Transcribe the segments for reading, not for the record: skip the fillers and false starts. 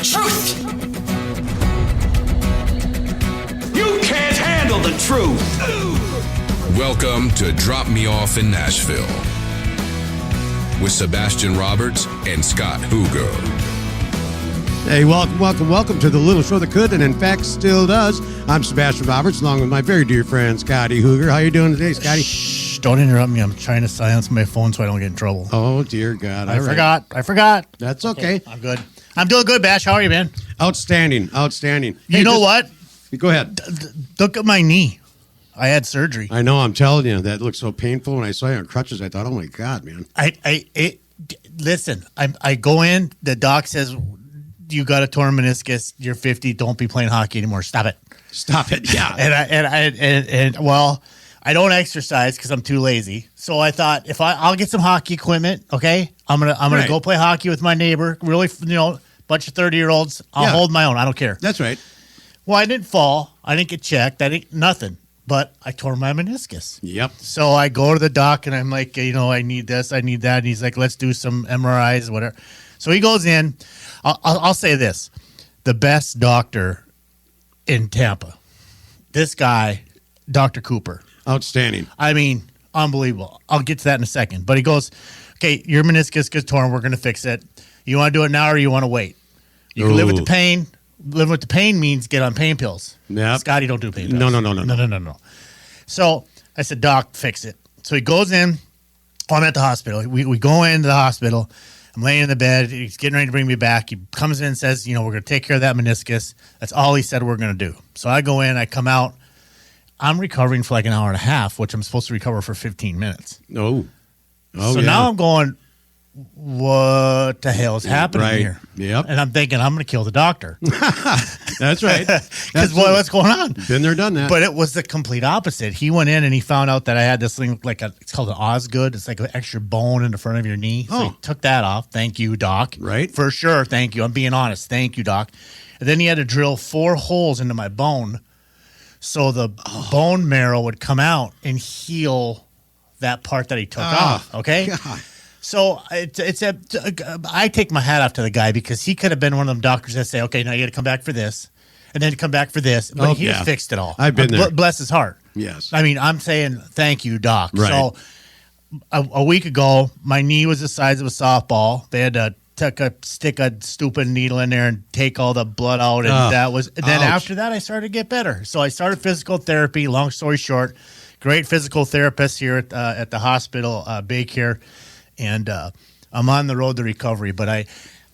truth! You can't handle the truth! Welcome to Drop Me Off in Nashville with Sebastian Roberts and Scott Huger. Hey, welcome to the little show that could and in fact still does. I'm Sebastian Roberts along with my very dear friend Scotty Huger. How you doing today, Scotty? Shh, don't interrupt me. I'm trying to silence my phone so I don't get in trouble. Oh, dear God. I forgot. That's okay. I'm good. I'm doing good, Bash. How are you, man? Outstanding. You know what? Go ahead. Look at my knee. I had surgery. I know. I'm telling you, that looked so painful. When I saw you on crutches, I thought, oh, my God, man. Listen, I go in. The doc says, you got a torn meniscus. You're 50. Don't be playing hockey anymore. Stop it. Yeah. and I don't exercise because I'm too lazy. So I thought I'll get some hockey equipment. Okay, I'm gonna go play hockey with my neighbor. Really, bunch of 30-year-olds. I'll hold my own. I don't care. That's right. Well, I didn't fall. I didn't get checked. I didn't nothing. But I tore my meniscus. Yep. So I go to the doc and I'm like, I need this, I need that. And he's like, let's do some MRIs, whatever. So he goes in. I'll say this: the best doctor in Tampa. This guy, Dr. Cooper. Outstanding. I mean, unbelievable. I'll get to that in a second. But he goes, okay, your meniscus gets torn. We're going to fix it. You want to do it now or you want to wait? You can live with the pain. Living with the pain means get on pain pills. Yeah. Scotty, don't do pain pills. No. So I said, Doc, fix it. So he goes in. Oh, I'm at the hospital. We go into the hospital. I'm laying in the bed. He's getting ready to bring me back. He comes in and says, we're going to take care of that meniscus. That's all he said we're going to do. So I go in. I come out. I'm recovering for like an hour and a half, which I'm supposed to recover for 15 minutes. Oh, so now I'm going, what the hell is happening here? Yep. And I'm thinking, I'm going to kill the doctor. That's right. Because what's going on? Been there, done that. But it was the complete opposite. He went in and he found out that I had this thing it's called an Osgood. It's like an extra bone in the front of your knee. So he took that off. Thank you, Doc. Right. For sure. Thank you. I'm being honest. Thank you, Doc. And then he had to drill 4 holes into my bone so the bone marrow would come out and heal that part that he took off. Okay. God. So I take my hat off to the guy because he could have been one of them doctors that say, okay, now you got to come back for this and then come back for this. But he just fixed it all. I've been there. Bless his heart. Yes. I mean, I'm saying thank you, Doc. Right. So a week ago, my knee was the size of a softball. They had to stick a stupid needle in there and take all the blood out. And then after that, I started to get better. So I started physical therapy. Long story short, great physical therapist here at the hospital, Baycare. And I'm on the road to recovery, but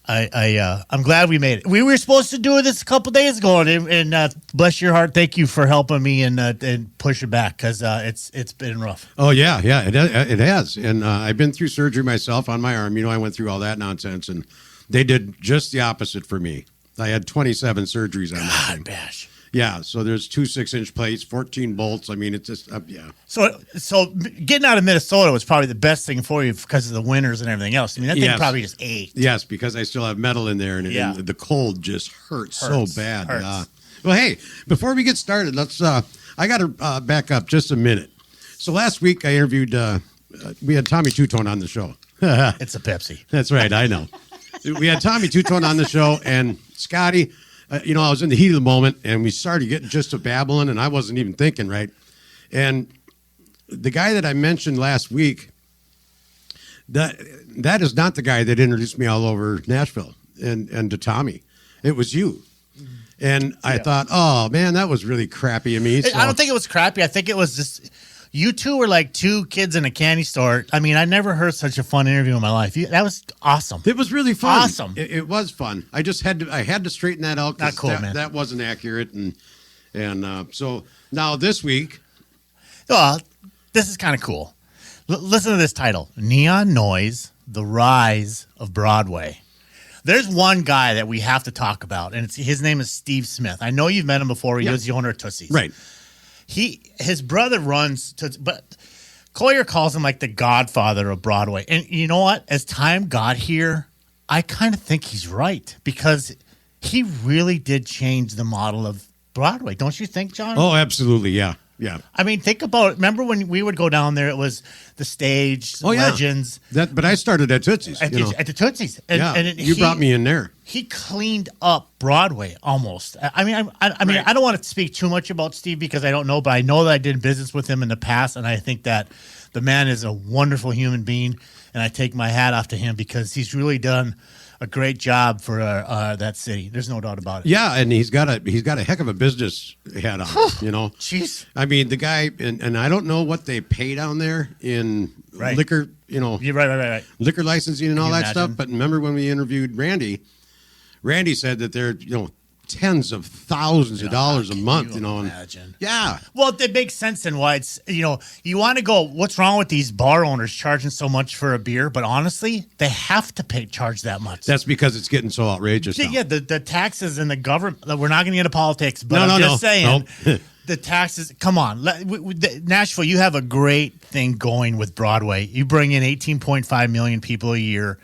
I'm glad we made it. We were supposed to do this a couple days ago, and bless your heart, thank you for helping me and push it back because it's been rough. Oh yeah, it has. And I've been through surgery myself on my arm. I went through all that nonsense, and they did just the opposite for me. I had 27 surgeries on that thing. Bash. Yeah, so there's 2 6-inch plates, 14 bolts. I mean, it's just, So getting out of Minnesota was probably the best thing for you because of the winters and everything else. I mean, that thing probably just ate. Yes, because I still have metal in there, and the cold just hurts so bad. Well, hey, before we get started, let's. I got to back up just a minute. So last week I interviewed. We had Tommy Two-Tone on the show. It's a Pepsi. That's right. I know. We had Tommy Two-Tone on the show, and Scotty. I was in the heat of the moment, and we started getting just a babbling, and I wasn't even thinking, right? And the guy that I mentioned last week, that is not the guy that introduced me all over Nashville and to Tommy. It was you. And I thought, oh, man, that was really crappy of me. So. I don't think it was crappy. I think it was just... You two were like 2 kids in a candy store. I mean, I never heard such a fun interview in my life. That was awesome. It was really fun. Awesome. It was fun. I just had to straighten that out. Not cool, man. That wasn't accurate. And so now this week. Well, this is kind of cool. Listen to this title. Neon Noise, The Rise of Broadway. There's one guy that we have to talk about, and his name is Steve Smith. I know you've met him before. He was the owner of Tootsie's. Right. His brother runs but Collier calls him like the godfather of Broadway. And you know what? As time got here, I kind of think he's right because he really did change the model of Broadway. Don't you think, John? Oh, absolutely. Yeah. Yeah. I mean, think about. Remember when we would go down there? It was the stage, Legends. But I started at Tootsie's. At the Tootsie's. And you brought me in there. He cleaned up Broadway almost. I mean, I don't want to speak too much about Steve because I don't know, but I know that I did business with him in the past, and I think that the man is a wonderful human being, and I take my hat off to him because he's really done a great job for that city. There's no doubt about it. Yeah, and he's got a heck of a business hat on. Jeez. I mean, the guy, and I don't know what they pay down there in liquor. You're right. Liquor licensing and all that imagine? stuff. But remember when we interviewed Randy? Randy said that they're tens of thousands of dollars a month. Imagine. Yeah. Well, it makes sense in why it's you want to go. What's wrong with these bar owners charging so much for a beer? But honestly, they have to charge that much. That's because it's getting so outrageous. Yeah, the taxes and the government. We're not going to get into politics, but I'm just saying. No. The taxes, come on. Nashville, you have a great thing going with Broadway. You bring in 18.5 million people a year.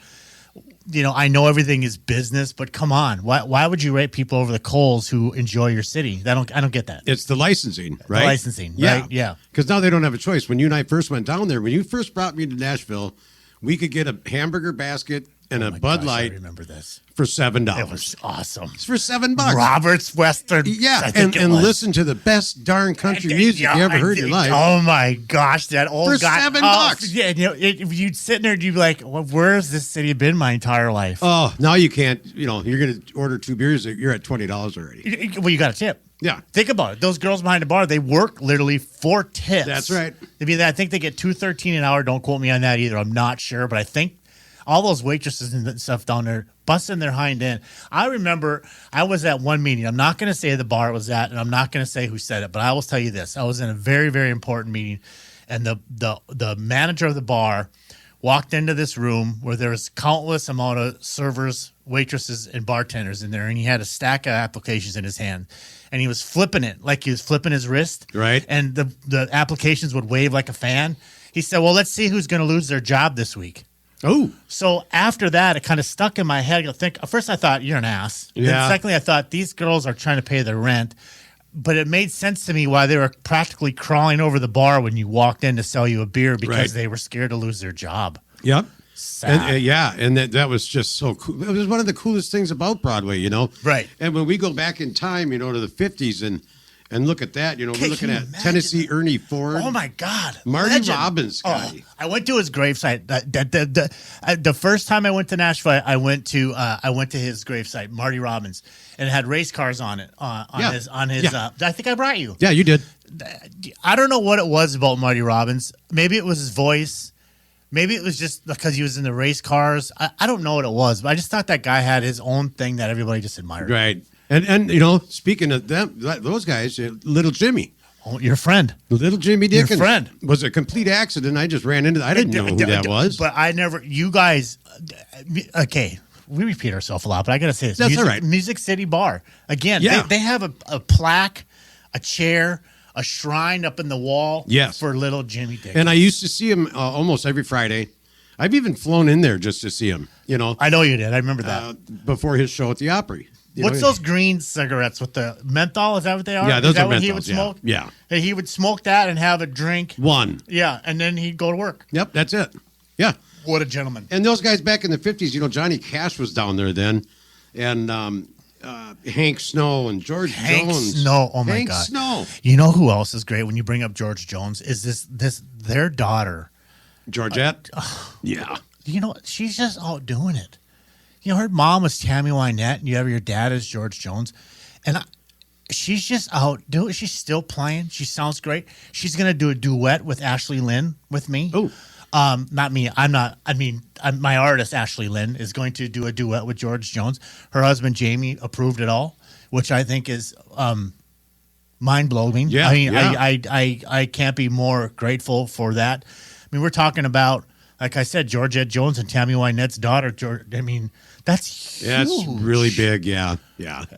I know everything is business, but come on. Why would you rate people over the coals who enjoy your city? I don't get that. It's the licensing, right? The licensing, right? Yeah. Because now they don't have a choice. When you and I first went down there, when you first brought me to Nashville, we could get a hamburger basket and a Bud Light I remember this. for $7. It was awesome. It's for $7. Robert's Western. Yeah, and listen to the best darn country music you ever heard in your life. Oh my gosh, that old For guy. $7. Yeah, if you'd sit there and you'd be like, well, where has this city been my entire life? Oh, now you can't. You're going to order 2 beers. You're at $20 already. Well, you got a tip. Yeah. Think about it. Those girls behind the bar, they work literally for tips. That's right. I think they get $2.13 an hour. Don't quote me on that either. I'm not sure, but I think all those waitresses and stuff down there busting their hind end. I remember I was at one meeting. I'm not going to say the bar it was at, and I'm not going to say who said it, but I will tell you this. I was in a very, very important meeting, and the manager of the bar walked into this room where there was countless amount of servers, waitresses, and bartenders in there, and he had a stack of applications in his hand, and he was flipping it like he was flipping his wrist. Right. And the applications would wave like a fan. He said, well, let's see who's going to lose their job this week. Oh. So after that, it kind of stuck in my head. At first, I thought, you're an ass. Yeah. Then secondly, I thought, these girls are trying to pay their rent. But it made sense to me why they were practically crawling over the bar when you walked in to sell you a beer because they were scared to lose their job. Yep. Sad. And that was just so cool. It was one of the coolest things about Broadway, Right. And when we go back in time, to the 50s and look at that, we're looking you at imagine Tennessee Ernie Ford. Oh my God, Marty legend. Robbins, Scotty. I went to his gravesite. The first time I went to Nashville, I went to his gravesite, Marty Robbins, and it had race cars on it. His. Yeah. I think I brought you. Yeah, you did. I don't know what it was about Marty Robbins. Maybe it was his voice. Maybe it was just because he was in the race cars. I don't know what it was, but I just thought that guy had his own thing that everybody just admired. Right. And speaking of them, those guys, Little Jimmy. Oh, your friend. Little Jimmy Dickens. Your friend. Was a complete accident. I just ran into that. I didn't know who that was. But I never, you guys, okay, we repeat ourselves a lot, but I got to say this. That's all right. Music City Bar. Again, Yeah. they have a plaque, a chair, a shrine up in the wall for Little Jimmy Dickens. And I used to see him almost every Friday. I've even flown in there just to see him, I know you did. I remember that. Before his show at the Opry. What's those green cigarettes with the menthol? Is that what they are? Yeah, those Is that are what menthols. he would smoke? Yeah. He would smoke that and have a drink. One. Yeah, and then he'd go to work. Yep, that's it. Yeah. What a gentleman. And those guys back in the 50s, Johnny Cash was down there then. And Hank Snow and George Jones. Snow. Oh, my Hank God. Snow. You know who else is great when you bring up George Jones? Is their daughter. Georgette? Yeah. She's just out doing it. Her mom was Tammy Wynette, and you have your dad as George Jones. And she's just out doing it. She's still playing. She sounds great. She's going to do a duet with Ashley Lynn with me. Oh. Not me. My artist, Ashley Lynn, is going to do a duet with George Jones. Her husband, Jamie, approved it all, which I think is mind-blowing. Yeah, I can't be more grateful for that. We're talking about, like I said, Georgette Jones and Tammy Wynette's daughter. That's huge. Yeah, it's really big. Yeah.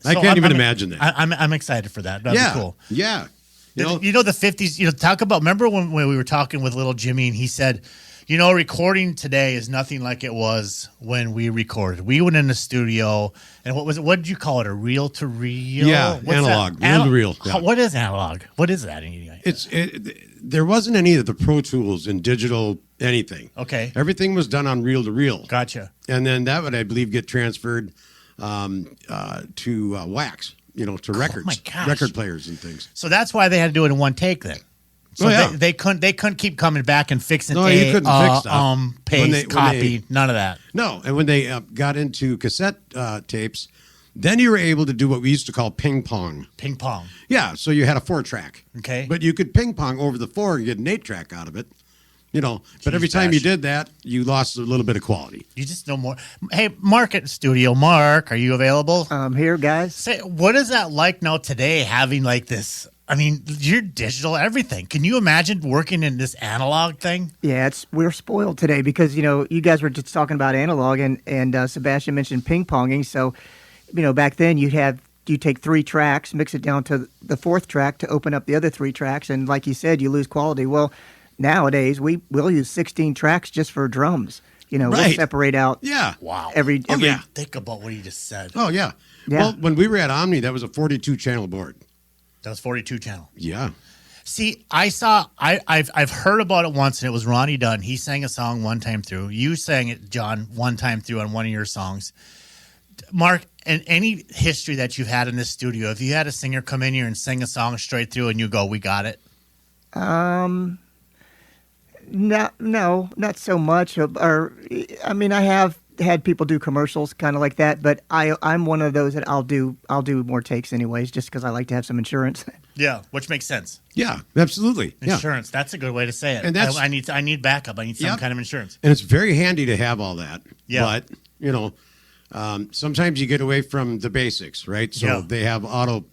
I can't even imagine that. I'm excited for that. That'd be cool. Yeah. The 50s, talk about, remember when we were talking with little Jimmy and he said, You know, recording today is nothing like it was when we recorded. We went in the studio, and what was it? What did you call it? A reel to reel? Yeah, analog, reel to reel. Yeah. What is analog? What is that? There wasn't any of the Pro Tools and digital anything. Okay. Everything was done on reel to reel. Gotcha. And then that would, I believe, get transferred to wax. To records, my gosh. record players and things. So that's why they had to do it in one take then. So they couldn't keep coming back and fixing you couldn't fix stuff. Paste, copy, none of that. No, and when they got into cassette tapes, then you were able to do what we used to call ping pong. Ping pong. Yeah, so you had a 4-track. Okay. But you could ping pong over the 4 and get an 8-track out of it. But every time you did that, you lost a little bit of quality. You just know more. Hey, Mark at studio. Mark, are you available? I'm here, guys. Say, what is that like now today, having like this? I mean, you're digital everything. Can you imagine working in this analog thing? Yeah, we're spoiled today because, you guys were just talking about analog and Sebastian mentioned ping ponging. So, back then you take 3 tracks, mix it down to the 4th track to open up the other 3 tracks. And like you said, you lose quality. Well, nowadays we'll use 16 tracks just for drums. We'll separate out. Yeah. Wow. Every Think about what you just said. Oh, yeah. Yeah. Well, when we were at Omni, that was a 42-channel board. That was 42 channel. Yeah. See, I've heard about it once, and it was Ronnie Dunn. He sang a song one time through. You sang it, John, one time through on one of your songs. Mark, in any history that you've had in this studio, if you had a singer come in here and sing a song straight through and you go, we got it? No, not so much. I have had people do commercials kind of like that, but I'm one of those that I'll do more takes anyways, just because I like to have some insurance. Yeah, which makes sense. Yeah, absolutely. Insurance. Yeah. That's a good way to say it. And I need backup. I need some kind of insurance. And it's very handy to have all that. Yeah. But, sometimes you get away from the basics, right? So they have auto,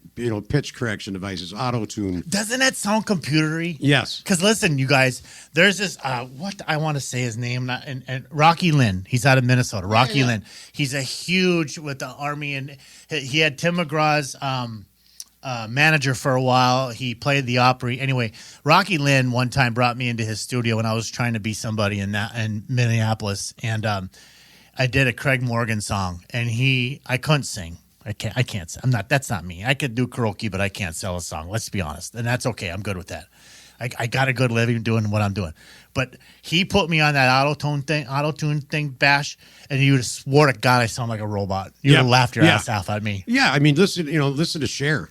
pitch correction devices, auto tune. Doesn't that sound computery? Yes. Because listen, you guys, there's this, what I want to say his name, and Rocky Lynn. He's out of Minnesota. Rocky Lynn. He's a huge with the Army, and he had Tim McGraw's manager for a while. He played the Opry. Anyway, Rocky Lynn one time brought me into his studio when I was trying to be somebody in Minneapolis, and I did a Craig Morgan song, and I couldn't sing. I can't. That's not me. I could do karaoke, but I can't sell a song. Let's be honest. And that's okay. I'm good with that. I got a good living doing what I'm doing. But he put me on that auto-tune thing, Bash, and you would have swore to God I sound like a robot. You would have laughed your ass off at me. Yeah, I mean, listen to Cher.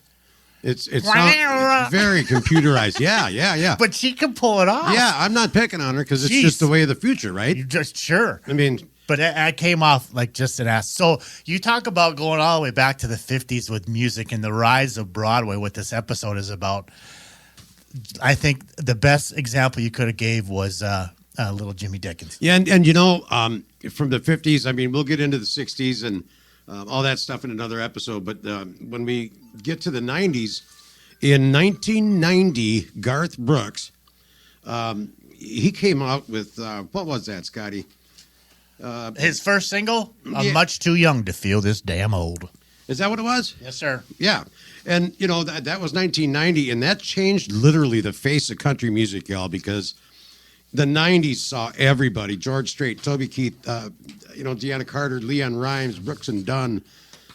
It's very computerized. Yeah. But she can pull it off. Yeah, I'm not picking on her because it's just the way of the future, right? You just sure. I mean, but I came off like just an ass. So you talk about going all the way back to the 50s with music and the rise of Broadway, what this episode is about. I think the best example you could have gave was little Jimmy Dickens. Yeah, and from the 50s, I mean, we'll get into the 60s and all that stuff in another episode. But when we get to the 90s, in 1990, Garth Brooks, he came out with, what was that, Scotty? His first single, I'm much too young to feel this damn old. Is that what it was? Yes, sir. Yeah. And, that was 1990, and that changed literally the face of country music, y'all, because the 90s saw everybody. George Strait, Toby Keith, Deanna Carter, Leon Rimes, Brooks and Dunn.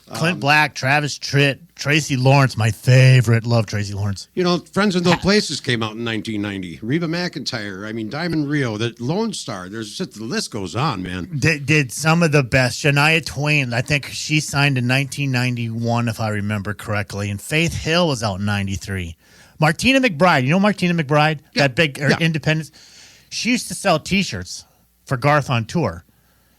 Clint Black, Travis Tritt, Tracy Lawrence, my favorite. Love Tracy Lawrence. Friends in Low Places came out in 1990. Reba McEntire, Diamond Rio, the Lone Star. There's just, the list goes on, man. Did some of the best. Shania Twain, I think she signed in 1991, if I remember correctly. And Faith Hill was out in 93. Martina McBride, you know Martina McBride? Yeah. That big independent. She used to sell T-shirts for Garth on tour.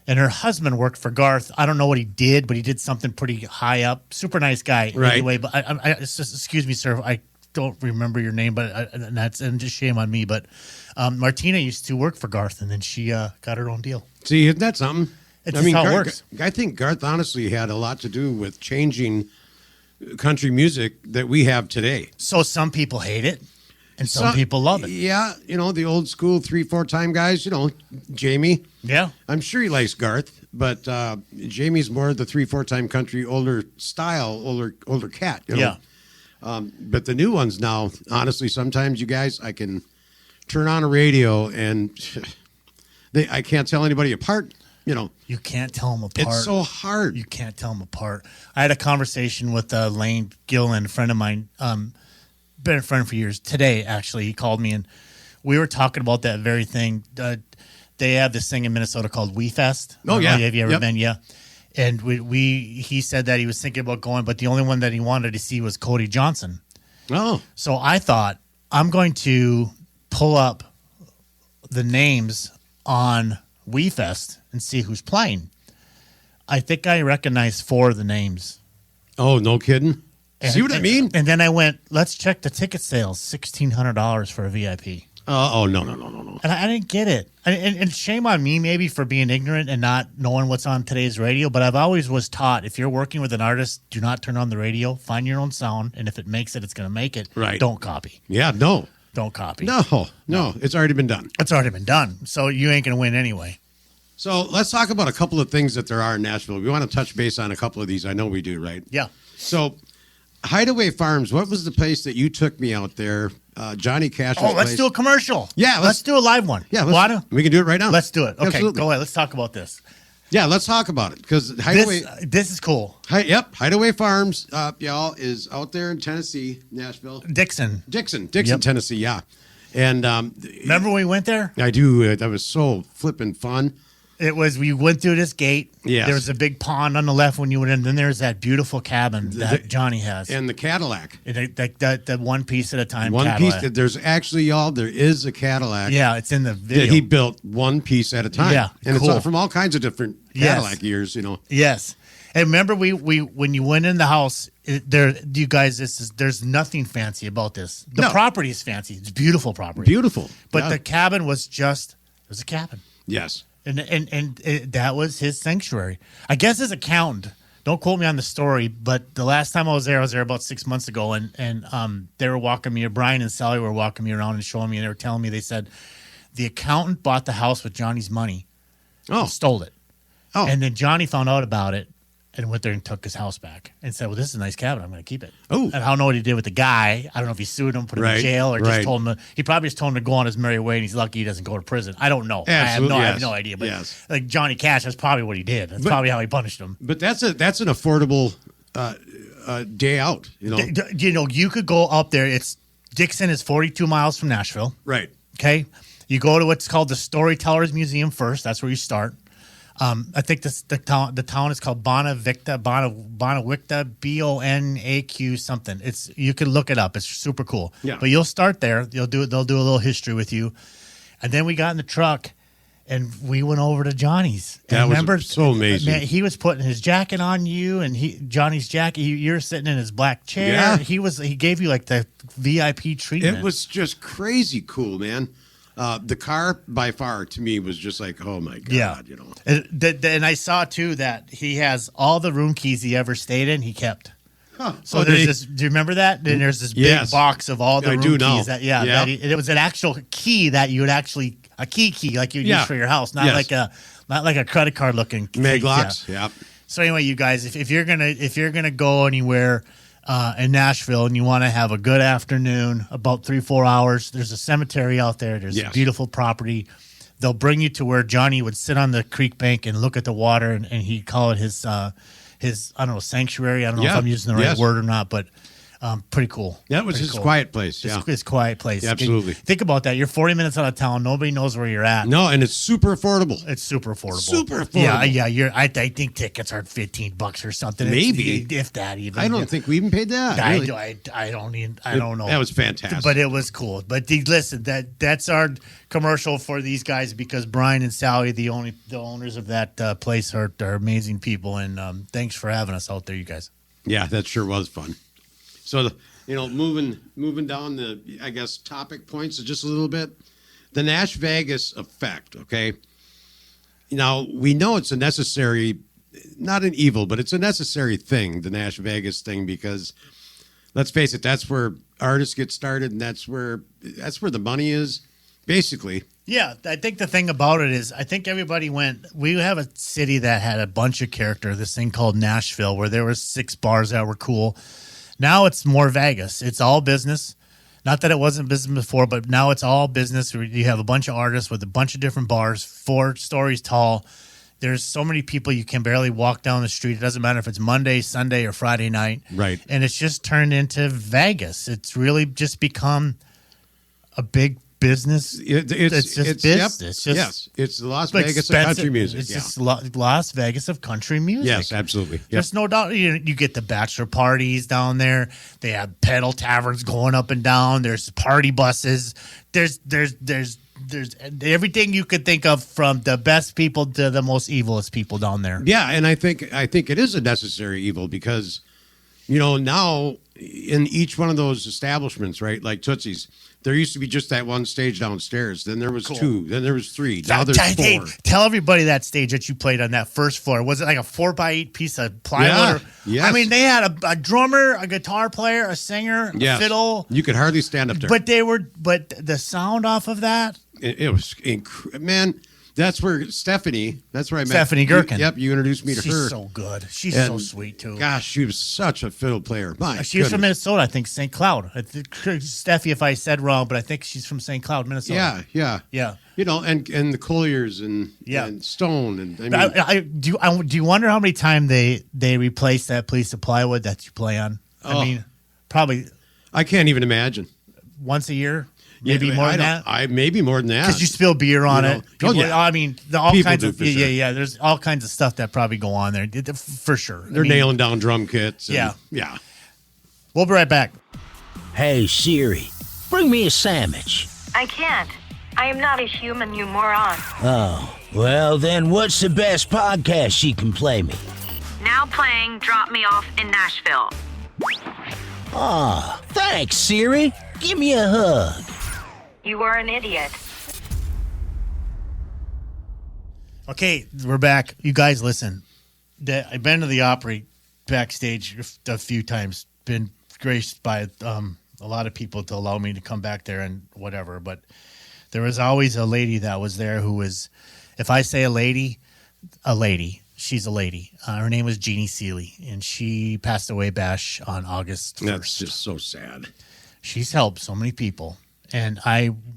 And her husband worked for Garth. I don't know what he did, but he did something pretty high up. Super nice guy. Right. Anyway, but it's just, excuse me, sir. I don't remember your name, but and just shame on me. But Martina used to work for Garth, and then she got her own deal. See, isn't that something? It's just how it works. I think Garth honestly had a lot to do with changing country music that we have today. So some people hate it, and some people love it. Yeah, the old school 3-4 time guys, Jamie. Yeah. I'm sure he likes Garth, but Jamie's more the 3-4 time country, older style, older cat. Yeah. But the new ones now, honestly, sometimes you guys, I can turn on a radio and I can't tell anybody apart. You know, You can't tell them apart. it's so hard. You can't tell them apart. I had a conversation with Lane Gillen, a friend of mine, been a friend for years. Today, actually, he called me and we were talking about that very thing. They have this thing in Minnesota called We Fest. Oh, yeah. Have you ever Yep. been? Yeah. And he said that he was thinking about going, but the only one that he wanted to see was Cody Johnson. Oh, So I thought I'm going to pull up the names on We Fest and see who's playing. I think I recognize 4 of the names. oh, no kidding. See what I mean? And then I went, let's check the ticket sales, $1,600 for a VIP. Oh, no. And I didn't get it. And shame on me maybe for being ignorant and not knowing what's on today's radio. But I've always was taught if you're working with an artist, do not turn on the radio. Find your own sound. And if it makes it, it's going to make it. Right. Don't copy. Yeah, no. Don't copy. No. It's already been done. It's already been done. So you ain't going to win anyway. So let's talk about a couple of things that there are in Nashville. We want to touch base on a couple of these. I know we do, right? Yeah. So Hideaway Farms, what was the place that you took me out there? Johnny Cash's Oh, let's place. do a commercial. Yeah, let's do a live one. Yeah, Wanna? we can do it right now. Let's do it. Okay, Absolutely. go ahead. Let's talk about this. Yeah, let's talk about it because Hideaway. This is cool. Hideaway Farms, y'all, is out there in Tennessee, Nashville, Dixon. Dixon, Yep. Tennessee. Yeah, and Remember when we went there? I do. That was so flippin' fun. We went through this gate. Yes. There was a big pond on the left when you went in. Then there's that beautiful cabin that Johnny has. And the Cadillac. That one piece at a time One Cadillac. piece. There's actually, y'all, there is a Cadillac. Yeah, it's in the video. That he built one piece at a time. Yeah, And cool. it's all from all kinds of different Cadillac years, you know. Yes. And remember, we when you went in the house, you guys, there's nothing fancy about this. The No. property is fancy. It's beautiful property. Beautiful. But Yeah. the cabin was it was a cabin. Yes. And that was his sanctuary. I guess his accountant, don't quote me on the story, but the last time I was there about 6 months ago, and they were walking me, Brian and Sally were walking me around and showing me, and they were telling me, they said, the accountant bought the house with Johnny's money, stole it. Oh. And then Johnny found out about it and went there and took his house back and said, well, this is a nice cabin. I'm going to keep it. Oh. And I don't know what he did with the guy. I don't know if he sued him, put him in Right, jail, or just right. told him he probably just told him to go on his merry way, and he's lucky he doesn't go to prison. I don't know. Absolutely, I have yes. no idea. But Yes. like Johnny Cash, that's probably what he did. That's But- probably how he punished him. But that's an affordable day out, you know. You know, you could go up there. Dixon is 42 miles from Nashville. Right. Okay. You go to what's called the Storytellers Museum first. That's where you start. I think the town is called Bonavicta, Bonaq something. You can look it up. It's super cool. Yeah. But you'll start there. They'll do a little history with you, and then we got in the truck and we went over to Johnny's. And That was remember, so amazing. Man, he was putting his jacket on you, and Johnny's jacket. You're sitting in his black chair. Yeah. He gave you like the VIP treatment. It was just crazy cool, man. The car, by far, to me, was just like, oh my God, Yeah. you know. And I saw too that he has all the room keys he ever stayed in. He kept. Huh. So there's this. Do you remember that? Then there's this Yes. big box of all the I room do keys. know. That Yeah. that it was an actual key that you would actually a key like you'd Yeah. use for your house, not Yes. like a credit card looking key. Meg Yeah. locks, yeah. So anyway, you guys, if you're gonna go anywhere in Nashville and you want to have a good afternoon, about 3-4 hours, there's a cemetery out there. There's a Yes. beautiful property. They'll bring you to where Johnny would sit on the creek bank and look at the water, and he'd call it his I don't know, sanctuary. I don't know if Yeah. I'm using the right Yes. word or not, but pretty cool. That was Pretty his cool. quiet place, yeah. It's a quiet place. Absolutely. Think about that. You're 40 minutes out of town. Nobody knows where you're at. No, and it's super affordable. It's super affordable. Super affordable. Yeah. I think tickets are $15 or something. Maybe. if that even. I don't think we even paid that. I, really. I don't know. That was fantastic. But it was cool. But listen, that's our commercial for these guys because Brian and Sally, the owners of that place, are amazing people. And thanks for having us out there, you guys. Yeah, that sure was fun. So, moving down the, I guess, topic points just a little bit. The Nash Vegas effect, okay? Now, we know it's a necessary, not an evil, but it's a necessary thing, the Nash Vegas thing, because let's face it, that's where artists get started, and that's where the money is, basically. Yeah, I think the thing about it is I think everybody went. We have a city that had a bunch of character, this thing called Nashville, where there were 6 bars that were cool. Now it's more Vegas. It's all business. Not that it wasn't business before, but now it's all business. You have a bunch of artists with a bunch of different bars, 4 stories tall. There's so many people you can barely walk down the street. It doesn't matter if it's Monday, Sunday, or Friday night. Right. And it's just turned into Vegas. It's really just become a big business. It's just business. Yep. Yes, it's the Las Vegas of country music. It's just Las Vegas of country music. Yes, absolutely. Yep. There's no doubt. You get the bachelor parties down there. They have pedal taverns going up and down. There's party buses. There's everything you could think of, from the best people to the most evilest people down there. Yeah, and I think it is a necessary evil because, now in each one of those establishments, right, like Tootsie's, there used to be just that one stage downstairs. Then there was 2. Then there was 3. Now there's 4. Hey, tell everybody that stage that you played on that first floor. Was it like a 4x8 piece of plywood? Yeah, yes. I mean, they had a drummer, a guitar player, a singer, a fiddle. You could hardly stand up there. But the sound off of that. It was man. That's where that's where I met Stephanie Gherkin. Yep, you introduced me to her. She's so good. She's so sweet too. Gosh, she was such a fiddle player. She's from Minnesota, I think, St. Cloud. Steffi, if I said wrong, but I think she's from St. Cloud, Minnesota. Yeah. And the Colliers and Stone and I mean, do you wonder how many times they replace that piece of plywood that you play on? I mean, probably. I can't even imagine. Once a year. Maybe more than that. Maybe more than that. Because you spill beer on it. People, I mean, all People kinds do, of for sure. yeah. There's all kinds of stuff that probably go on there for sure. They're nailing down drum kits. Yeah. We'll be right back. Hey Siri, bring me a sandwich. I can't. I am not a human, you moron. Oh, well then, what's the best podcast she can play me? Now playing Drop Me Off in Nashville. Ah, thanks Siri. Give me a hug. You are an idiot. Okay, we're back. You guys, listen. I've been to the Opry backstage a few times. Been graced by a lot of people to allow me to come back there and whatever. But there was always a lady that was there who was, if I say a lady, she's a lady. Her name was Jeannie Seeley, and she passed away, Bash, on August 1st. That's just so sad. She's helped so many people. And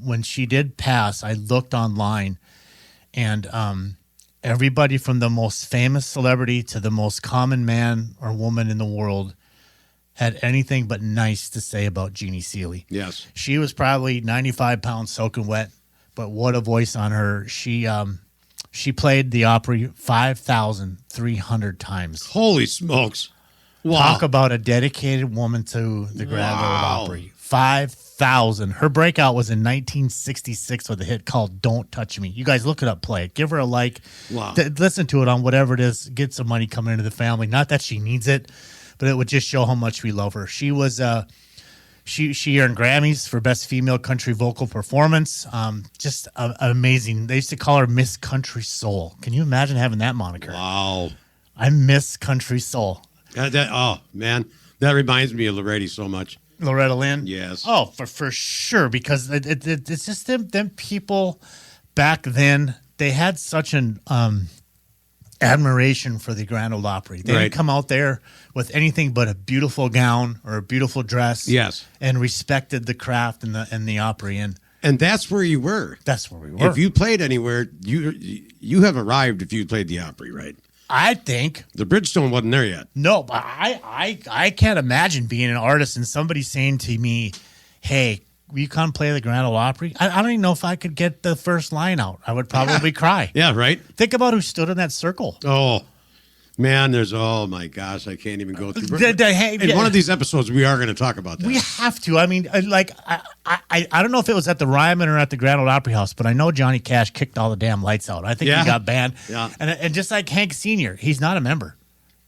when she did pass, I looked online, and everybody from the most famous celebrity to the most common man or woman in the world had anything but nice to say about Jeannie Seeley. Yes. She was probably 95 pounds soaking wet, but what a voice on her. She played the Opry 5,300 times. Holy smokes. Wow. Talk about a dedicated woman to the Grand Ole Opry. 5,000. Her breakout was in 1966 with a hit called Don't Touch Me. You guys look it up, play it. Give her a like. Wow. Listen to it on whatever it is. Get some money coming into the family. Not that she needs it, but it would just show how much we love her. She was she earned Grammys for Best Female Country Vocal Performance. Just amazing. They used to call her Miss Country Soul. Can you imagine having that moniker? Wow. I'm Miss Country Soul. Oh, man. That reminds me of Loretta so much. Loretta Lynn? Yes. Oh, for sure, because it's just them people back then, they had such an admiration for the Grand Ole Opry. They didn't come out there with anything but a beautiful gown or a beautiful dress. Yes. And respected the craft and the Opry. And that's where you were. That's where we were. If you played anywhere, you have arrived if you played the Opry, right? I think the Bridgestone wasn't there yet. No, but I can't imagine being an artist and somebody saying to me, "Hey, will you come play the Grand Ole Opry?" I don't even know if I could get the first line out. I would probably cry. Yeah, right. Think about who stood in that circle. Oh, man, oh my gosh, I can't even go through. In one of these episodes, we are going to talk about that. We have to. I mean, I don't know if it was at the Ryman or at the Grand Ole Opry House, but I know Johnny Cash kicked all the damn lights out. I think he got banned. Yeah. And just like Hank Sr., he's not a member.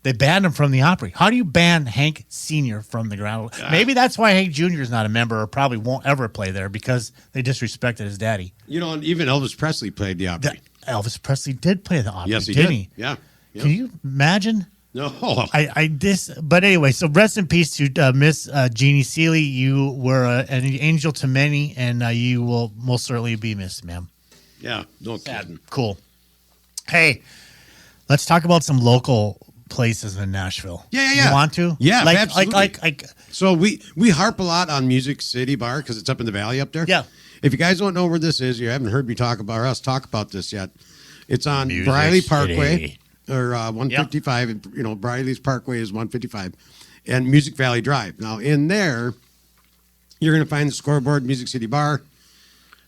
They banned him from the Opry. How do you ban Hank Sr. from the Grand Ole? Maybe that's why Hank Jr. is not a member or probably won't ever play there because they disrespected his daddy. And even Elvis Presley played the Opry. Elvis Presley did play the Opry, yes, he didn't did. he? Yeah. Can you imagine? No. But anyway, so rest in peace to Miss Jeannie Seeley. You were an angel to many, and you will most certainly be missed, ma'am. Yeah, no kidding. Cool. Hey, let's talk about some local places in Nashville. Yeah. You want to? Yeah, like, absolutely. Like, So we harp a lot on Music City Bar because it's up in the valley up there. Yeah. If you guys don't know where this is, you haven't heard me talk about or us talk about this yet. It's on Music Briley City. Parkway or 155. And, you know, Briley's Parkway is 155, and Music Valley Drive. Now in there, you're going to find the Scoreboard Music City Bar.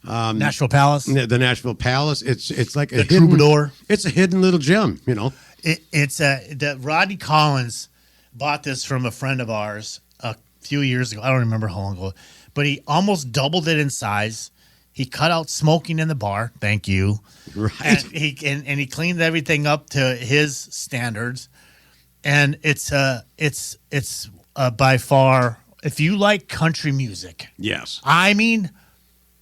Nashville Palace. The Nashville Palace. It's like a The hidden, Troubadour. It's a hidden little gem, you know. It's that Rodney Collins bought this from a friend of ours a few years ago. I don't remember how long ago, but he almost doubled it in size. He cut out smoking in the bar. Thank you. Right. And he cleaned everything up to his standards. And it's by far, if you like country music, Yes, I mean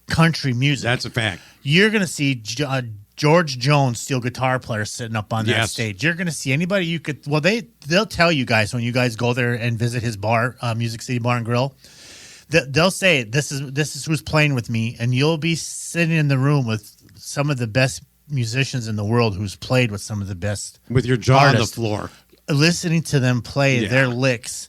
country music, that's a fact. you're going to see George Jones, steel guitar player, sitting up on that Yes. stage. You're going to see anybody you could. Well, they'll tell you guys when you guys go there and visit his bar, Music City Bar and Grill. They'll say this is who's playing with me, and you'll be sitting in the room with some of the best musicians in the world who's played with some of the best With your jaw artists, on the floor. listening to them play Yeah. their licks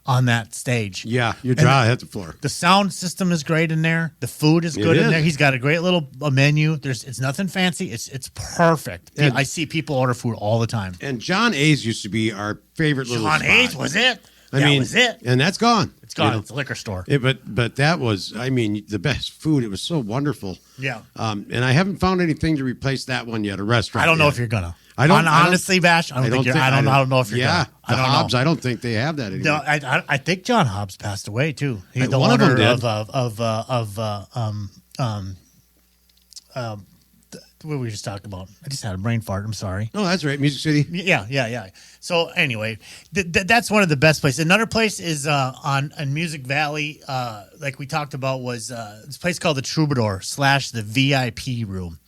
on that stage. Yeah, your jaw hit the floor. The sound system is great in there. The food is good It in is. there. He's got a great little menu. It's nothing fancy. It's perfect. And- I see people order food all the time. And John A's used to be our favorite little John spot. Hayes was it? I That mean, was it. And that's gone. It's gone. You know? It's a liquor store. But that was, I mean, the best food. It was so wonderful. Yeah. And I haven't found anything to replace that one yet. A restaurant. I don't know yet. if you're gonna. I don't- honestly, Bash. I don't know if you're Yeah, gonna. I don't Hobbs. know. I don't think they have that anymore. No, I think John Hobbs passed away too. He's the one of them owner did. what were we just talking about? I just had a brain fart. I'm sorry. No, that's right. Music City. Yeah. So anyway, that's one of the best places. Another place is on Music Valley, like we talked about, was this place called the Troubadour / the VIP room.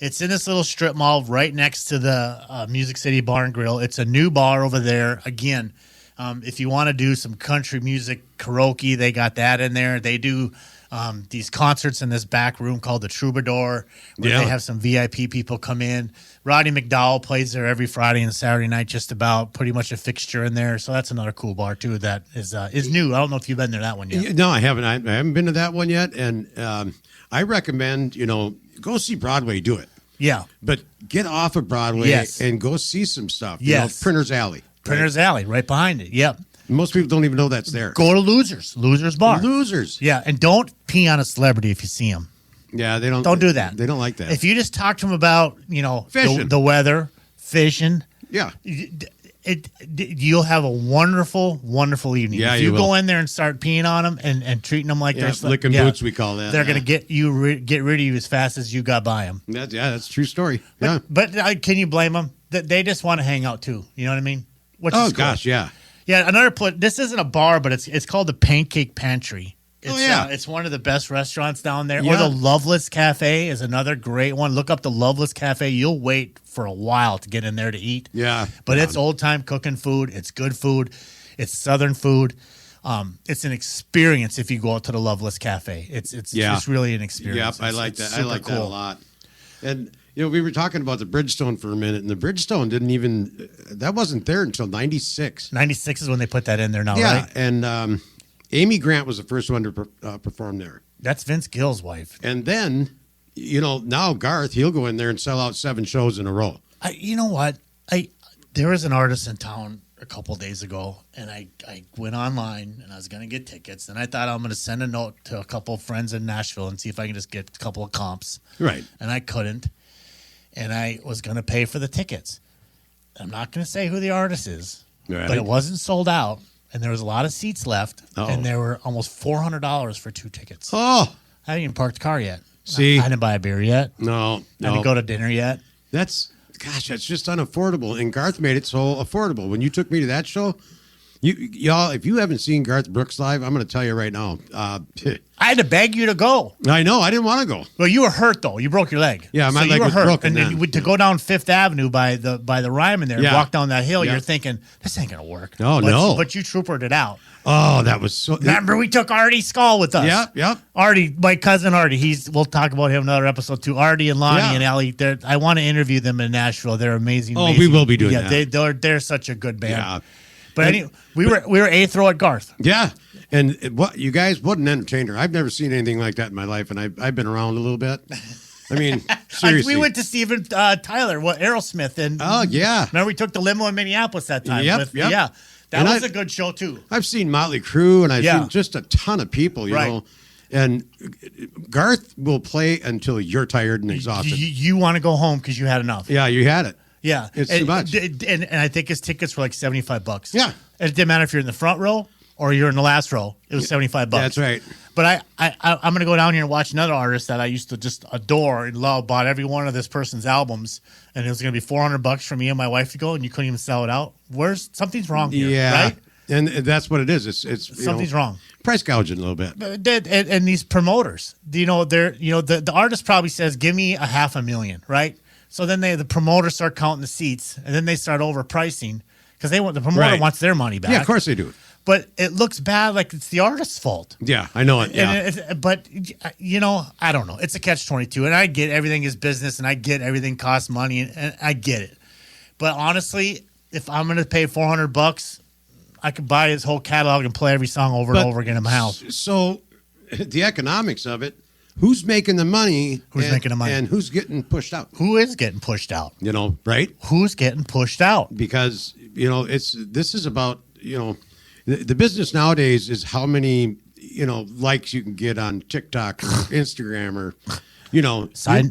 It's in this little strip mall right next to the Music City Bar and Grill. It's a new bar over there. Again, if you want to do some country music karaoke, they got that in there. They do these concerts in this back room called the Troubadour, where Yeah. they have some VIP people come in. Roddy McDowell plays there every Friday and Saturday night, just about, pretty much a fixture in there. So that's another cool bar too that is new. I don't know if you've been there that one yet. No, I haven't. I haven't been to that one yet. And I recommend, go see Broadway. Do it. Yeah. But get off of Broadway Yes. and go see some stuff. Yes. Printer's Alley. Printer's Alley, right behind it. Yep. Most people don't even know that's there. Go to Losers Bar. Losers. Yeah, and don't pee on a celebrity if you see them. Yeah, they don't. Don't do that. They don't like that. If you just talk to them about, Fishing. the weather, fishing, yeah. you'll have a wonderful, wonderful evening. Yeah, if you you go will. in there and start peeing on them and treating them like Yeah, they're stuff- licking boots, we call that. They're Yeah. going to get rid of you as fast as you got by them. That's a true story. Yeah. But can you blame them? They just want to hang out too. You know what I mean? Which Oh is cool. gosh, yeah. Yeah, another place. This isn't a bar, but it's called the Pancake Pantry. It's, yeah. It's one of the best restaurants down there. Or Yeah. the Loveless Cafe is another great one. Look up the Loveless Cafe. You'll wait for a while to get in there to eat. Yeah. But it's old time cooking food. It's good food. It's Southern food. It's an experience if you go out to the Loveless Cafe. It's really an experience. Yep, I It's- like it's that. I super like that a cool. lot. And we were talking about the Bridgestone for a minute, and the Bridgestone that wasn't there until '96. 96 is when they put that in there now, Yeah, right? and Amy Grant was the first one to perform there. That's Vince Gill's wife. And then, now Garth, he'll go in there and sell out 7 shows in a row. You know what? There was an artist in town a couple days ago, and I went online and I was going to get tickets, and I thought I'm going to send a note to a couple of friends in Nashville and see if I can just get a couple of comps. Right. And I couldn't, and I was going to pay for the tickets. I'm not going to say who the artist is, Right. but it wasn't sold out, and there was a lot of seats left, Oh. and there were almost $400 for 2 tickets. Oh, I haven't even parked the car yet. See? I didn't buy a beer yet. no. I didn't go to dinner yet. That's just unaffordable. And Garth made it so affordable. When you took me to that show, Y'all, if you haven't seen Garth Brooks live, I'm going to tell you right now. I had to beg you to go. I know. I didn't want to go. Well, you were hurt though. You broke your leg. Yeah, my so leg you were was hurt. broken And then then. you, to go down Fifth Avenue by the Ryman there, Yeah. walk down that hill, Yeah. you're thinking this ain't gonna work. Oh, but, no. But you troopered it out. Oh, that was so. Remember, we took Artie Skull with us. Yep. Artie, my cousin Artie. We'll talk about him in another episode too. Artie and Lonnie Yeah. and Allie. I want to interview them in Nashville. They're amazing. Oh, amazing. we will be doing yeah, that. They're such a good band. Yeah. But anyway, we were eighth row at Garth. Yeah. And what you guys, what an entertainer. I've never seen anything like that in my life, and I've been around a little bit. I mean, seriously. We went to Steven Tyler, Aerosmith, and Oh, yeah. remember we took the limo in Minneapolis that time. Yep. Yeah, that And was I- a good show too. I've seen Motley Crue, and I've Yeah. seen just a ton of people, you Right. know. And Garth will play until you're tired and exhausted. You want to go home because you had enough. Yeah, you had it. Yeah, It's and, too much. And I think his tickets were like $75. Yeah. And it didn't matter if you're in the front row or you're in the last row. It was $75. That's right. But I'm going to go down here and watch another artist that I used to just adore and love. Bought every one of this person's albums, and it was going to be $400 for me and my wife to go, and you couldn't even sell it out. Something's wrong here? Yeah. Right? And that's what it is. It's you Something's know, wrong. Price gouging a little bit. And these promoters, the artist probably says, "Give me $500,000," right? So then the promoters start counting the seats, and then they start overpricing because the promoter Right. wants their money back. Yeah, of course they do. But it looks bad, like it's the artist's fault. Yeah, I know it. Yeah. But I don't know. It's a catch-22, and I get everything is business, and I get everything costs money, and I get it. But honestly, if I'm going to pay $400, I could buy his whole catalog and play every song over and over again in my house. So the economics of it, who's making the money? Who's making the money? And who's getting pushed out? Who is getting pushed out? You know, right? Who's getting pushed out? Because, you know, this is about, you know, the business nowadays is how many, you know, likes you can get on TikTok or Instagram or, you know. Side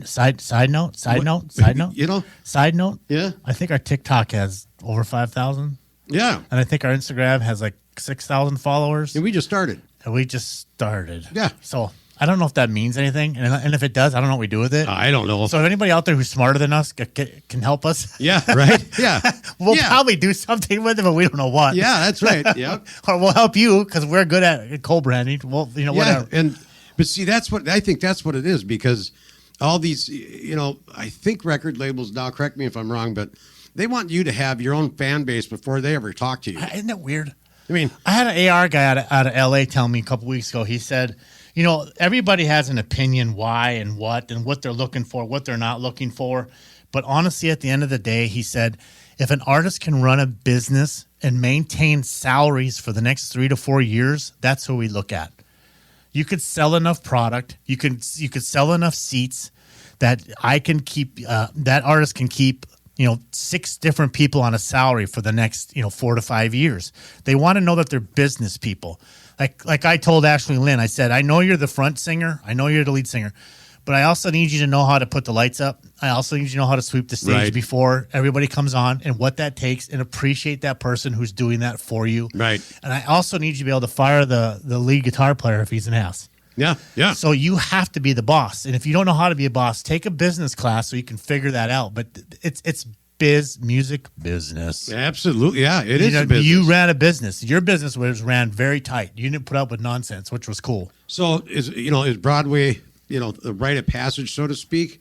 note. You know? Side note. Yeah. I think our TikTok has over 5,000, Yeah. and I think our Instagram has like 6,000 followers. And we just started. And we just started. Yeah. So I don't know if that means anything, and if it does, I don't know what we do with it. I don't know. So if anybody out there who's smarter than us can help us, Yeah, right? Yeah. we'll Yeah. probably do something with it, but we don't know what. Yeah, that's right. Yeah. Or we'll help you because we're good at co-branding. Well, whatever. Yeah, but see, that's what I think. That's what it is, because all these, you know, I think record labels now. Correct me if I'm wrong, but they want you to have your own fan base before they ever talk to you. Isn't that weird? I mean, I had an AR guy out of LA tell me a couple weeks ago. He said, everybody has an opinion why and what they're looking for, what they're not looking for. But honestly, at the end of the day, he said, if an artist can run a business and maintain salaries for the next 3 to 4 years, that's who we look at. You could sell enough product, you could sell enough seats that I can keep that artist can keep 6 different people on a salary for the next 4 to 5 years. They want to know that they're business people. Like I told Ashley Lynn, I said, I know you're the front singer, I know you're the lead singer, but I also need you to know how to put the lights up. I also need you to know how to sweep the stage Right. before everybody comes on and what that takes, and appreciate that person who's doing that for you. Right. And I also need you to be able to fire the lead guitar player if he's an ass. yeah, yeah. So you have to be the boss. And if you don't know how to be a boss, take a business class so you can figure that out. But it's music business. Absolutely, yeah. It is a business. You ran a business. Your business was ran very tight. You didn't put up with nonsense, which was cool. So is Broadway, the rite of passage, so to speak,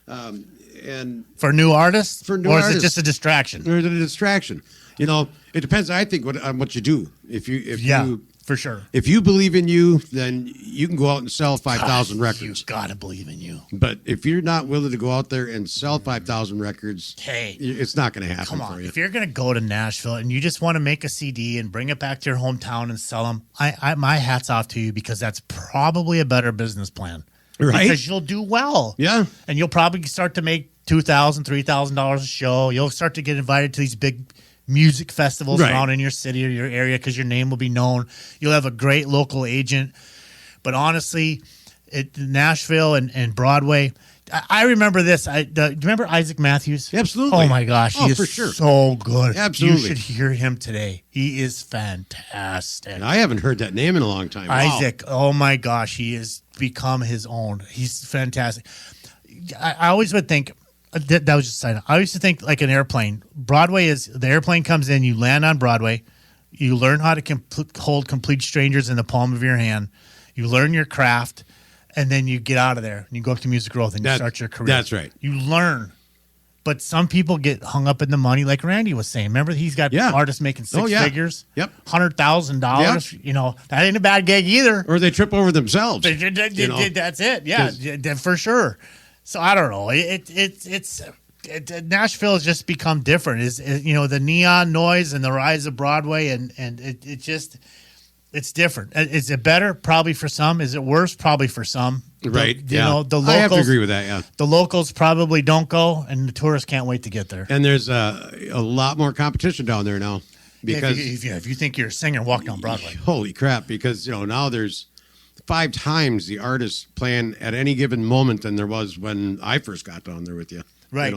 and For new artists? For new or is artists. it just a distraction? there's a distraction. It depends. I think on what you do. If you for sure. if you believe in you, then you can go out and sell 5,000 records. You've got to believe in you. But if you're not willing to go out there and sell 5,000 records, Hey, it's not going to happen come for on. you. If you're going to go to Nashville and you just want to make a CD and bring it back to your hometown and sell them, my hat's off to you, because that's probably a better business plan. Right? Because you'll do well. Yeah. And you'll probably start to make $2,000, $3,000 a show. You'll start to get invited to these big music festivals Right. around in your city or your area because your name will be known. You'll have a great local agent. But honestly, Nashville and Broadway, I remember this. Do you remember Isaac Matthews? Absolutely. Oh, my gosh. He is for sure. so good. Absolutely. You should hear him today. He is fantastic. I haven't heard that name in a long time. Wow. Isaac, oh my gosh, he has become his own. He's fantastic. I always would think, that was just a side note. I used to think like an airplane. The airplane comes in, you land on Broadway, You learn how to hold complete strangers in the palm of your hand. You learn your craft, and then you get out of there and you go up to Music Growth and you start your career. That's right. You learn. But some people get hung up in the money, like Randy was saying. Remember, he's got artists making six figures, $100,000. You know, that ain't a bad gig either. Or they trip over themselves. That's it. Yeah, for sure. So I don't know. Nashville has just become different. Is the neon noise and the rise of Broadway, and it's different. Is it better? Probably for some. Is it worse? Probably for some. Right. The locals. I have to agree with that. Yeah. The locals probably don't go, and the tourists can't wait to get there. And there's a lot more competition down there now because if you think you're a singer, walk down Broadway. Holy crap! Because now there's 5 times the artists playing at any given moment than there was when I first got down there with you. Right.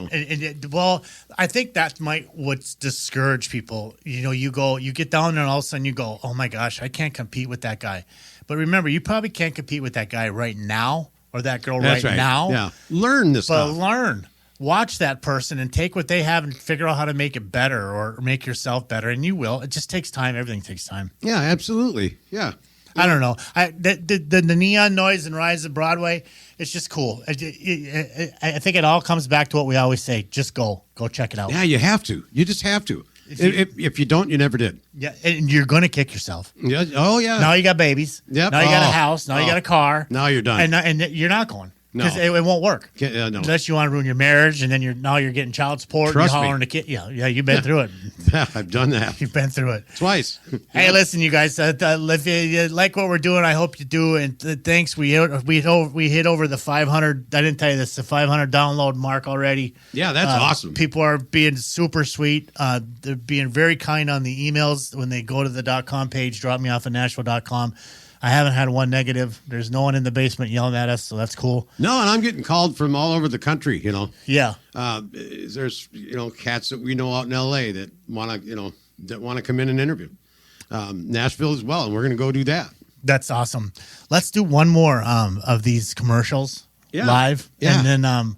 Well, I think that might what's discourage people. You get down there and all of a sudden you go, oh my gosh, I can't compete with that guy. But remember, you probably can't compete with that guy right now or that girl right now. Yeah. Learn this stuff. But learn. Watch that person and take what they have and figure out how to make it better or make yourself better. And you will. It just takes time. Everything takes time. Yeah, absolutely. Yeah. I don't know. The neon noise and rise of Broadway, it's just cool. I think it all comes back to what we always say: just go check it out. Yeah, you have to. You just have to. If you don't, you never did. Yeah, and you're gonna kick yourself. Yeah. Oh yeah. Now you got babies. Yep. Now you got a house. Now you got a car. Now you're done. And you're not going. Because No. it won't work. No. Unless you want to ruin your marriage, and then you're getting child support. Trust and me. you're hollering the kid. Yeah, you've been through it. Yeah, I've done that. You've been through it Twice. Hey, listen, you guys. If you like what we're doing, I hope you do. And thanks. We hit over the 500. I didn't tell you this. The 500 download mark already. Yeah, that's awesome. People are being super sweet. They're being very kind on the emails when they go to the .com page. Drop me off at Nashville.com. I haven't had one negative. There's no one in the basement yelling at us, so that's cool. No, and I'm getting called from all over the country. Yeah. There's cats that we know out in L.A. that want to come in and interview. Nashville as well, and we're going to go do that. That's awesome. Let's do one more of these commercials live, and then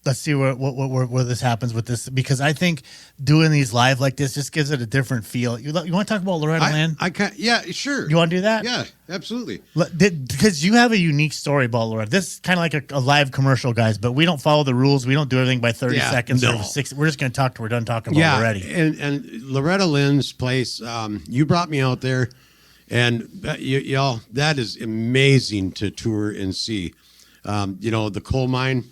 let's see where this happens with this, because I think doing these live like this just gives it a different feel. You want to talk about Loretta Lynn? I can. Yeah, sure. You want to do that? Yeah, absolutely. Because you have a unique story about Loretta. This is kind of like a live commercial, guys, but we don't follow the rules. We don't do everything by 30 seconds or 60. We're just going to talk till we're done talking about Loretta. And Loretta Lynn's place, you brought me out there, and y'all, that is amazing to tour and see. The coal mine.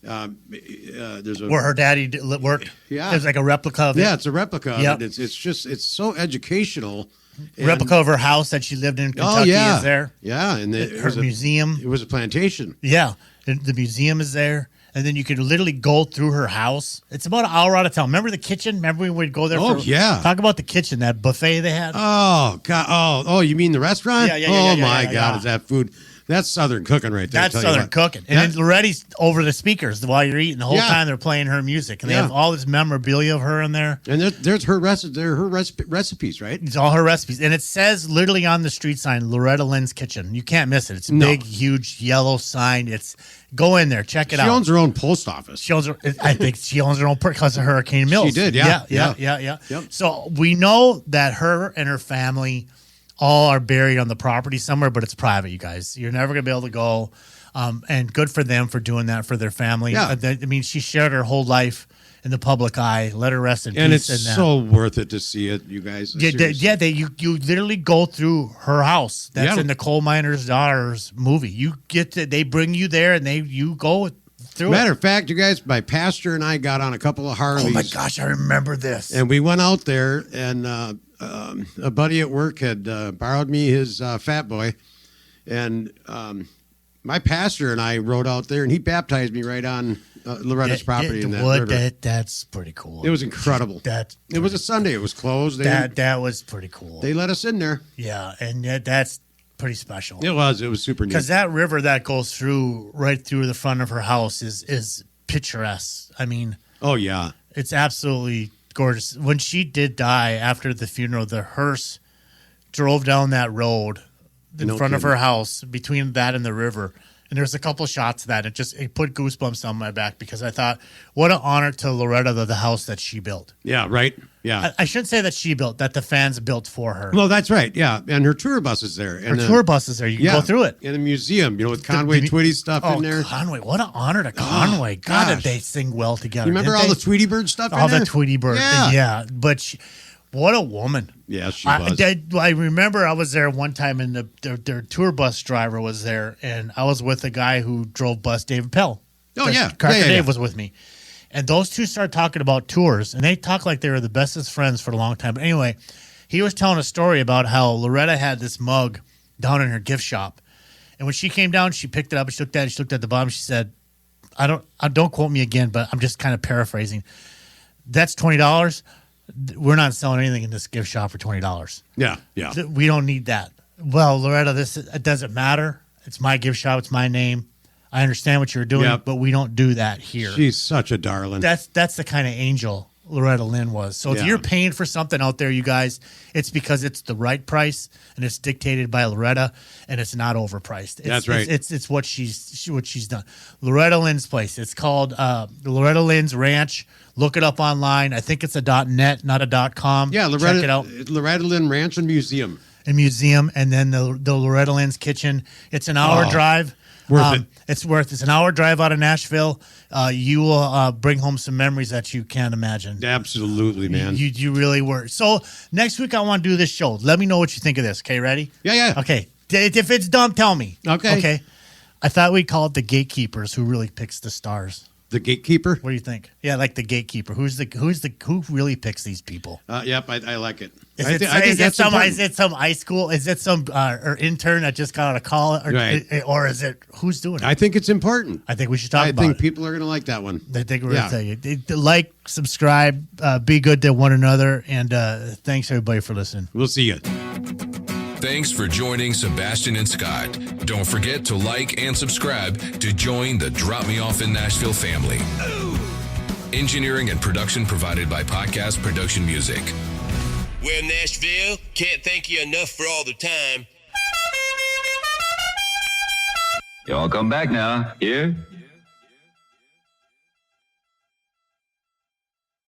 There's where her daddy worked. Yeah, there's like a replica of it. Yeah, it's a replica. Yep. Of it. It's so educational. Replica of her house that she lived in Kentucky is there. Yeah, and her museum. It was a plantation. Yeah, the museum is there, and then you could literally go through her house. It's about an hour out of town. Remember the kitchen? Remember we would go there? Talk about the kitchen, that buffet they had. Oh God! Oh, you mean the restaurant? Yeah. Oh my God! Is that food? That's Southern cooking right there. That's Southern cooking. And then Loretta's over the speakers while you're eating. The whole time they're playing her music. And they have all this memorabilia of her in there. And there's her recipes, right? It's all her recipes. And it says literally on the street sign, Loretta Lynn's Kitchen. You can't miss it. It's a big, huge yellow sign. Go in there. Check it out. She owns her own post office. I think she owns her own because of Hurricane Mills. She did, yeah. Yep. So we know that her and her family all are buried on the property somewhere, but it's private, you guys. You're never going to be able to go. And good for them for doing that for their family. Yeah. I mean, she shared her whole life in the public eye. Let her rest in peace. And it's so worth it to see it, you guys. You literally go through her house. That's in the Coal Miner's Daughters movie. They bring you there, and you go through Matter of fact, you guys, my pastor and I got on a couple of Harleys. Oh my gosh, I remember this. And we went out there, and a buddy at work had borrowed me his Fat Boy, and my pastor and I rode out there, and he baptized me right on Loretta's property in that river. That's pretty cool. It was incredible. It was a Sunday. It was closed. That was pretty cool. They let us in there. Yeah, and that's pretty special. It was super neat. Because that river that goes right through the front of her house is picturesque. I mean, oh yeah, it's absolutely gorgeous. When she did die after the funeral, the hearse drove down that road in front of her house between that and the river. And there's a couple shots of that. It put goosebumps on my back because I thought, what an honor to Loretta, the house that she built. Yeah, right. Yeah. I shouldn't say that she built, that the fans built for her. Well, that's right. Yeah. And her tour bus is there. And her tour bus is there. You can go through it. In the museum, with Conway Twitty stuff in there. Conway. What an honor to Conway. God, did they sing well together. You remember all the Tweety Bird stuff in there? All the Tweety Bird. Yeah. But what a woman. Yeah, she was. I remember I was there one time, and their tour bus driver was there, and I was with a guy who drove bus, David Pell. Oh, yeah. Cracker Dave was with me. And those two started talking about tours, and they talked like they were the bestest friends for a long time. But anyway, he was telling a story about how Loretta had this mug down in her gift shop. And when she came down, she picked it up, and she looked at the bottom, she said, don't quote me again, but I'm just kind of paraphrasing. That's $20. We're not selling anything in this gift shop for $20. Yeah, yeah. We don't need that. Well, Loretta, it doesn't matter. It's my gift shop. It's my name. I understand what you're doing, but we don't do that here. She's such a darling. That's the kind of angel Loretta Lynn was. So if you're paying for something out there, you guys, it's because it's the right price and it's dictated by Loretta and it's not overpriced. That's right. It's what she's done. Loretta Lynn's place. It's called Loretta Lynn's Ranch. Look it up online. I think it's a .net, not a .com. Yeah, check it out. Loretta Lynn Ranch and Museum. And then the Loretta Lynn's Kitchen. It's an hour drive. Worth it. It's an hour drive out of Nashville. You will bring home some memories that you can't imagine. Absolutely, man. You really were. So next week I want to do this show. Let me know what you think of this. Okay, ready? Yeah. Okay. If it's dumb, tell me. Okay. I thought we'd call it the gatekeepers who really picks the stars. The gatekeeper? What do you think? Yeah, like the gatekeeper. Who really picks these people? Yep, I like it. Is it some high school? Is it some or intern that just got out of college? Or is it who's doing it? I think it's important. I think we should talk about it. I think people are going to like that one. I think we're going to tell you. Like, subscribe, be good to one another, and thanks everybody for listening. We'll see you. Thanks for joining Sebastian and Scott. Don't forget to like and subscribe to join the Drop Me Off in Nashville family. Engineering and production provided by Podcast Production Music. Well, Nashville, can't thank you enough for all the time. Y'all come back now. Here?